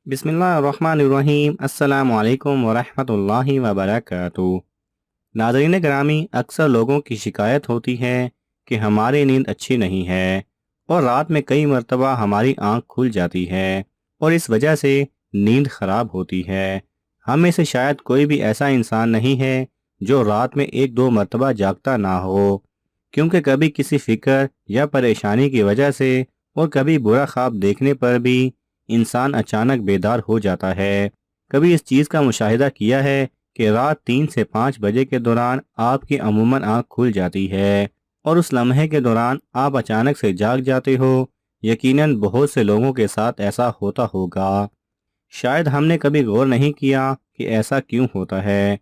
بسم اللہ الرحمن الرحیم۔ السلام علیکم ورحمۃ اللہ وبرکاتہ۔ ناظرین گرامی، اکثر لوگوں کی شکایت ہوتی ہے کہ ہماری نیند اچھی نہیں ہے اور رات میں کئی مرتبہ ہماری آنکھ کھل جاتی ہے اور اس وجہ سے نیند خراب ہوتی ہے۔ ہم میں سے شاید کوئی بھی ایسا انسان نہیں ہے جو رات میں ایک دو مرتبہ جاگتا نہ ہو، کیونکہ کبھی کسی فکر یا پریشانی کی وجہ سے اور کبھی برا خواب دیکھنے پر بھی انسان اچانک بیدار ہو جاتا ہے۔ کبھی اس چیز کا مشاہدہ کیا ہے کہ رات 3 سے 5 بجے کے دوران آپ کی عموماً آنکھ کھل جاتی ہے اور اس لمحے کے دوران آپ اچانک سے جاگ جاتے ہو۔ یقیناً بہت سے لوگوں کے ساتھ ایسا ہوتا ہوگا۔ شاید ہم نے کبھی غور نہیں کیا کہ ایسا کیوں ہوتا ہے۔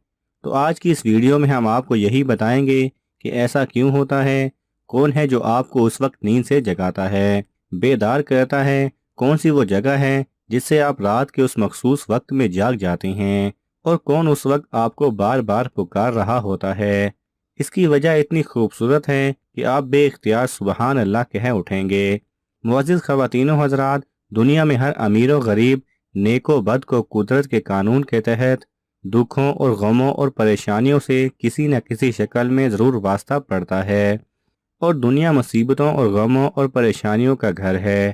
تو آج کی اس ویڈیو میں ہم آپ کو یہی بتائیں گے کہ ایسا کیوں ہوتا ہے، کون ہے جو آپ کو اس وقت نیند سے جگاتا ہے، بیدار کرتا ہے، کون سی وہ جگہ ہے جس سے آپ رات کے اس مخصوص وقت میں جاگ جاتے ہیں، اور کون اس وقت آپ کو بار بار پکار رہا ہوتا ہے۔ اس کی وجہ اتنی خوبصورت ہے کہ آپ بے اختیار سبحان اللہ کہہ اٹھیں گے۔ معزز خواتین و حضرات، دنیا میں ہر امیر و غریب، نیک و بد کو قدرت کے قانون کے تحت دکھوں اور غموں اور پریشانیوں سے کسی نہ کسی شکل میں ضرور واسطہ پڑتا ہے، اور دنیا مصیبتوں اور غموں اور پریشانیوں کا گھر ہے۔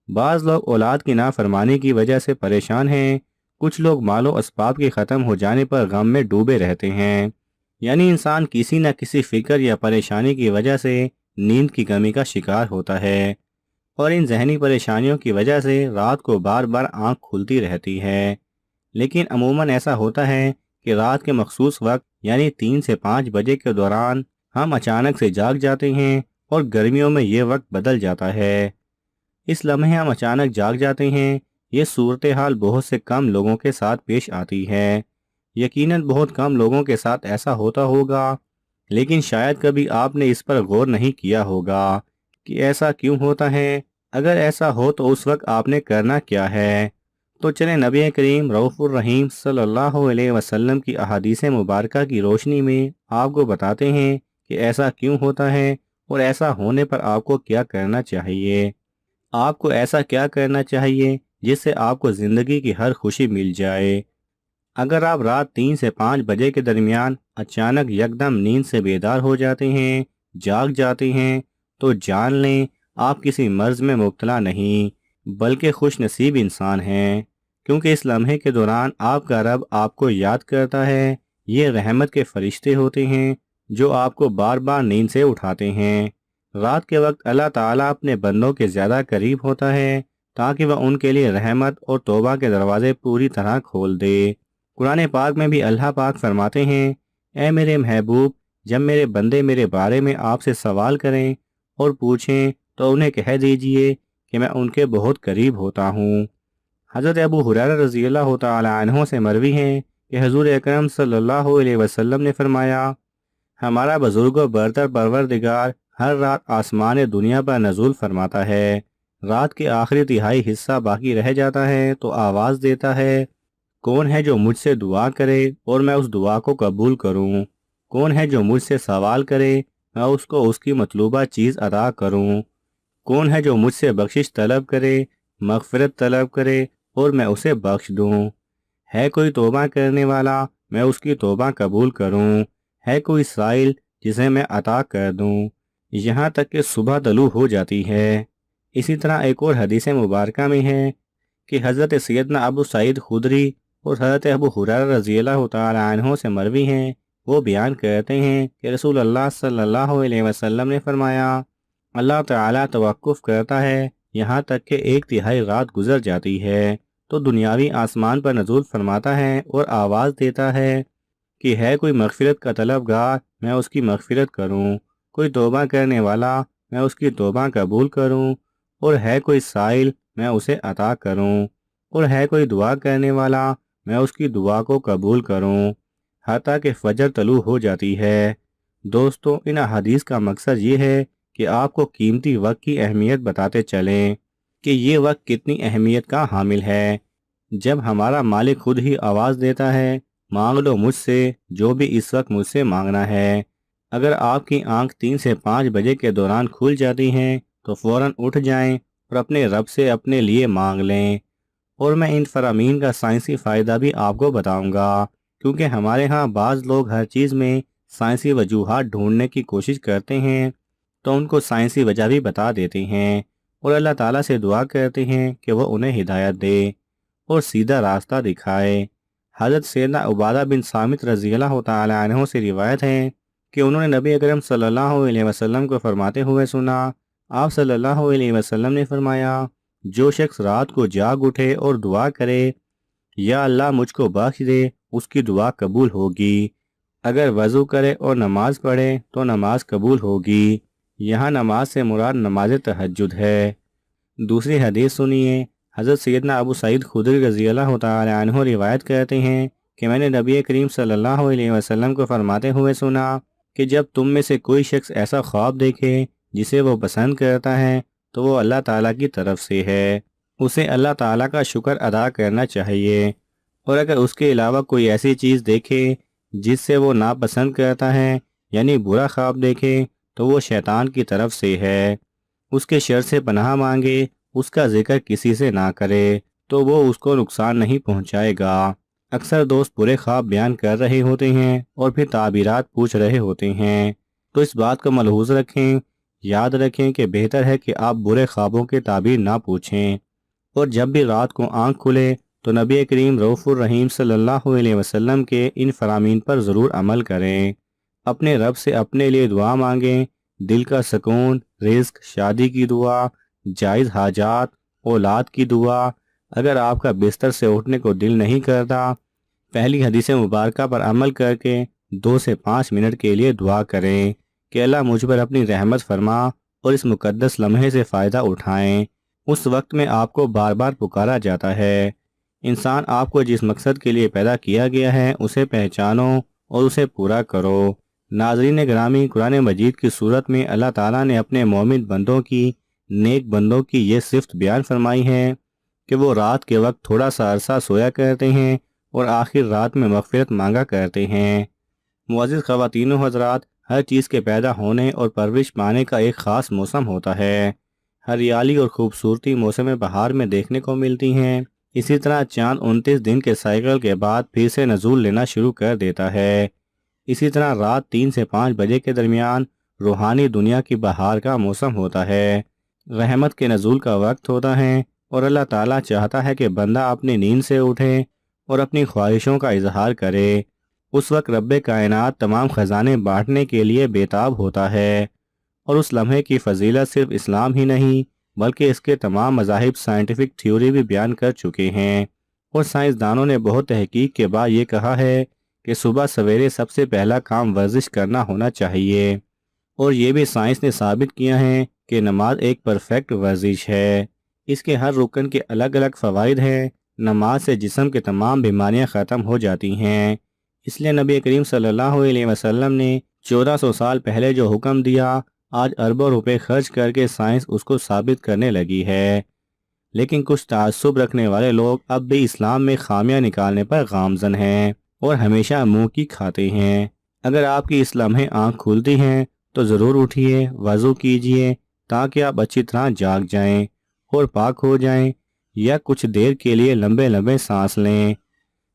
بعض لوگ اولاد کی نافرمانی کی وجہ سے پریشان ہیں، کچھ لوگ مال و اسباب کے ختم ہو جانے پر غم میں ڈوبے رہتے ہیں۔ یعنی انسان کسی نہ کسی فکر یا پریشانی کی وجہ سے نیند کی کمی کا شکار ہوتا ہے، اور ان ذہنی پریشانیوں کی وجہ سے رات کو بار بار آنکھ کھلتی رہتی ہے۔ لیکن عموماً ایسا ہوتا ہے کہ رات کے مخصوص وقت یعنی 3 سے 5 بجے کے دوران ہم اچانک سے جاگ جاتے ہیں، اور گرمیوں میں یہ وقت بدل جاتا ہے۔ اس لمحے ہم اچانک جاگ جاتے ہیں۔ یہ صورتحال بہت سے کم لوگوں کے ساتھ پیش آتی ہے۔ یقیناً بہت کم لوگوں کے ساتھ ایسا ہوتا ہوگا، لیکن شاید کبھی آپ نے اس پر غور نہیں کیا ہوگا کہ ایسا کیوں ہوتا ہے۔ اگر ایسا ہو تو اس وقت آپ نے کرنا کیا ہے؟ تو چلیں نبی کریم رؤوف الرحیم صلی اللہ علیہ وسلم کی احادیث مبارکہ کی روشنی میں آپ کو بتاتے ہیں کہ ایسا کیوں ہوتا ہے، اور ایسا ہونے پر آپ کو کیا کرنا چاہیے۔ آپ کو ایسا کیا کرنا چاہیے جس سے آپ کو زندگی کی ہر خوشی مل جائے۔ اگر آپ رات 3 سے 5 بجے کے درمیان اچانک یکدم نیند سے بیدار ہو جاتے ہیں، جاگ جاتے ہیں، تو جان لیں آپ کسی مرض میں مبتلا نہیں، بلکہ خوش نصیب انسان ہیں، کیونکہ اس لمحے کے دوران آپ کا رب آپ کو یاد کرتا ہے۔ یہ رحمت کے فرشتے ہوتے ہیں جو آپ کو بار بار نیند سے اٹھاتے ہیں۔ رات کے وقت اللہ تعالیٰ اپنے بندوں کے زیادہ قریب ہوتا ہے تاکہ وہ ان کے لیے رحمت اور توبہ کے دروازے پوری طرح کھول دے۔ قرآن پاک میں بھی اللہ پاک فرماتے ہیں، اے میرے محبوب، جب میرے بندے میرے بارے میں آپ سے سوال کریں اور پوچھیں تو انہیں کہہ دیجئے کہ میں ان کے بہت قریب ہوتا ہوں۔ حضرت ابو ہریرہ رضی اللہ تعالی عنہ سے مروی ہے کہ حضور اکرم صلی اللہ علیہ وسلم نے فرمایا، ہمارا بزرگ و برتر پروردگار ہر رات آسمان دنیا پر نزول فرماتا ہے۔ رات کے آخری تہائی حصہ باقی رہ جاتا ہے تو آواز دیتا ہے، کون ہے جو مجھ سے دعا کرے اور میں اس دعا کو قبول کروں؟ کون ہے جو مجھ سے سوال کرے، میں اس کو اس کی مطلوبہ چیز عطا کروں؟ کون ہے جو مجھ سے بخشش طلب کرے، مغفرت طلب کرے اور میں اسے بخش دوں؟ ہے کوئی توبہ کرنے والا، میں اس کی توبہ قبول کروں؟ ہے کوئی سائل، جسے میں عطا کر دوں؟ یہاں تک کہ صبح طلوع ہو جاتی ہے۔ اسی طرح ایک اور حدیث مبارکہ میں ہے کہ حضرت سیدنا ابو سعید خدری اور حضرت ابو ہریرہ رضی اللہ تعالی عنہ سے مروی ہیں، وہ بیان کرتے ہیں کہ رسول اللہ صلی اللہ علیہ وسلم نے فرمایا، اللہ تعالیٰ توقف کرتا ہے یہاں تک کہ 1/3 رات گزر جاتی ہے، تو دنیاوی آسمان پر نزول فرماتا ہے اور آواز دیتا ہے کہ ہے کوئی مغفرت کا طلبگار، میں اس کی مغفرت کروں، کوئی توبہ کرنے والا، میں اس کی توبہ قبول کروں، اور ہے کوئی سائل، میں اسے عطا کروں، اور ہے کوئی دعا کرنے والا، میں اس کی دعا کو قبول کروں، حتیٰ کہ فجر طلوع ہو جاتی ہے۔ دوستو، ان احادیث کا مقصد یہ ہے کہ آپ کو قیمتی وقت کی اہمیت بتاتے چلیں کہ یہ وقت کتنی اہمیت کا حامل ہے۔ جب ہمارا مالک خود ہی آواز دیتا ہے، مانگ لو مجھ سے جو بھی اس وقت مجھ سے مانگنا ہے۔ اگر آپ کی آنکھ 3 سے 5 بجے کے دوران کھل جاتی ہیں تو فوراً اٹھ جائیں اور اپنے رب سے اپنے لیے مانگ لیں۔ اور میں ان فرامین کا سائنسی فائدہ بھی آپ کو بتاؤں گا، کیونکہ ہمارے ہاں بعض لوگ ہر چیز میں سائنسی وجوہات ڈھونڈنے کی کوشش کرتے ہیں، تو ان کو سائنسی وجہ بھی بتا دیتے ہیں اور اللہ تعالیٰ سے دعا کرتے ہیں کہ وہ انہیں ہدایت دے اور سیدھا راستہ دکھائے۔ حضرت سیدنا عبادہ بن صامت رضی اللہ تعالیٰ عنہ سے روایت ہے کہ انہوں نے نبی اکرم صلی اللہ علیہ وسلم کو فرماتے ہوئے سنا۔ آپ صلی اللہ علیہ وسلم نے فرمایا، جو شخص رات کو جاگ اٹھے اور دعا کرے، یا اللہ مجھ کو بخش دے، اس کی دعا قبول ہوگی۔ اگر وضو کرے اور نماز پڑھے تو نماز قبول ہوگی۔ یہاں نماز سے مراد نماز تہجد ہے۔ دوسری حدیث سنیے، حضرت سیدنا ابو سعید خدری رضی اللہ تعالی عنہ روایت کرتے ہیں کہ میں نے نبی کریم صلی اللہ علیہ وسلم کو فرماتے ہوئے سنا کہ جب تم میں سے کوئی شخص ایسا خواب دیکھے جسے وہ پسند کرتا ہے تو وہ اللہ تعالیٰ کی طرف سے ہے، اسے اللہ تعالیٰ کا شکر ادا کرنا چاہیے، اور اگر اس کے علاوہ کوئی ایسی چیز دیکھے جس سے وہ ناپسند کرتا ہے، یعنی برا خواب دیکھے، تو وہ شیطان کی طرف سے ہے، اس کے شر سے پناہ مانگے، اس کا ذکر کسی سے نہ کرے تو وہ اس کو نقصان نہیں پہنچائے گا۔ اکثر دوست برے خواب بیان کر رہے ہوتے ہیں اور پھر تعبیرات پوچھ رہے ہوتے ہیں، تو اس بات کو ملحوظ رکھیں، یاد رکھیں کہ بہتر ہے کہ آپ برے خوابوں کے تعبیر نہ پوچھیں، اور جب بھی رات کو آنکھ کھلے تو نبی کریم رؤوف الرحیم صلی اللہ علیہ وسلم کے ان فرامین پر ضرور عمل کریں۔ اپنے رب سے اپنے لیے دعا مانگیں، دل کا سکون، رزق، شادی کی دعا، جائز حاجات، اولاد کی دعا۔ اگر آپ کا بستر سے اٹھنے کو دل نہیں کرتا، پہلی حدیث مبارکہ پر عمل کر کے 2 سے 5 منٹ کے لیے دعا کریں کہ اللہ مجھ پر اپنی رحمت فرما، اور اس مقدس لمحے سے فائدہ اٹھائیں۔ اس وقت میں آپ کو بار بار پکارا جاتا ہے۔ انسان آپ کو جس مقصد کے لیے پیدا کیا گیا ہے اسے پہچانو اور اسے پورا کرو۔ ناظرین گرامی، قرآن مجید کی صورت میں اللہ تعالیٰ نے اپنے مومن بندوں کی، نیک بندوں کی یہ صفت بیان فرمائی ہے کہ وہ رات کے وقت تھوڑا سا عرصہ سویا کرتے ہیں اور آخر رات میں مغفرت مانگا کرتے ہیں۔ معزز خواتین و حضرات، ہر چیز کے پیدا ہونے اور پرورش پانے کا ایک خاص موسم ہوتا ہے۔ ہریالی اور خوبصورتی موسم بہار میں دیکھنے کو ملتی ہیں۔ اسی طرح چاند 29 دن کے سائیکل کے بعد پھر سے نزول لینا شروع کر دیتا ہے۔ اسی طرح رات 3 سے 5 بجے کے درمیان روحانی دنیا کی بہار کا موسم ہوتا ہے، رحمت کے نزول کا وقت ہوتا ہے، اور اللہ تعالیٰ چاہتا ہے کہ بندہ اپنی نیند سے اٹھے اور اپنی خواہشوں کا اظہار کرے۔ اس وقت رب کائنات تمام خزانے بانٹنے کے لیے بےتاب ہوتا ہے، اور اس لمحے کی فضیلت صرف اسلام ہی نہیں بلکہ اس کے تمام مذاہب سائنٹیفک تھیوری بھی بیان کر چکے ہیں، اور سائنسدانوں نے بہت تحقیق کے بعد یہ کہا ہے کہ صبح سویرے سب سے پہلا کام ورزش کرنا ہونا چاہیے، اور یہ بھی سائنس نے ثابت کیا ہے کہ نماز ایک پرفیکٹ ورزش ہے۔ اس کے ہر رکن کے الگ الگ فوائد ہیں۔ نماز سے جسم کے تمام بیماریاں ختم ہو جاتی ہیں، اس لیے نبی کریم صلی اللہ علیہ وسلم نے 1400 سال پہلے جو حکم دیا، آج اربوں روپے خرچ کر کے سائنس اس کو ثابت کرنے لگی ہے، لیکن کچھ تعصب رکھنے والے لوگ اب بھی اسلام میں خامیاں نکالنے پر گامزن ہیں اور ہمیشہ منہ کی کھاتے ہیں۔ اگر آپ کی اس لمحے آنکھ کھلتی ہیں تو ضرور اٹھیے، وضو کیجیے تاکہ آپ اچھی طرح جاگ جائیں اور پاک ہو جائیں، یا کچھ دیر کے لیے لمبے لمبے سانس لیں۔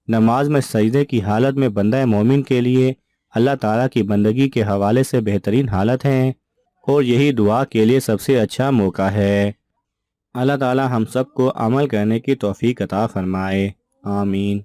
نماز میں سجدے کی حالت میں بندہ مومن کے لیے اللہ تعالیٰ کی بندگی کے حوالے سے بہترین حالت ہے، اور یہی دعا کے لیے سب سے اچھا موقع ہے۔ اللہ تعالیٰ ہم سب کو عمل کرنے کی توفیق عطا فرمائے، آمین۔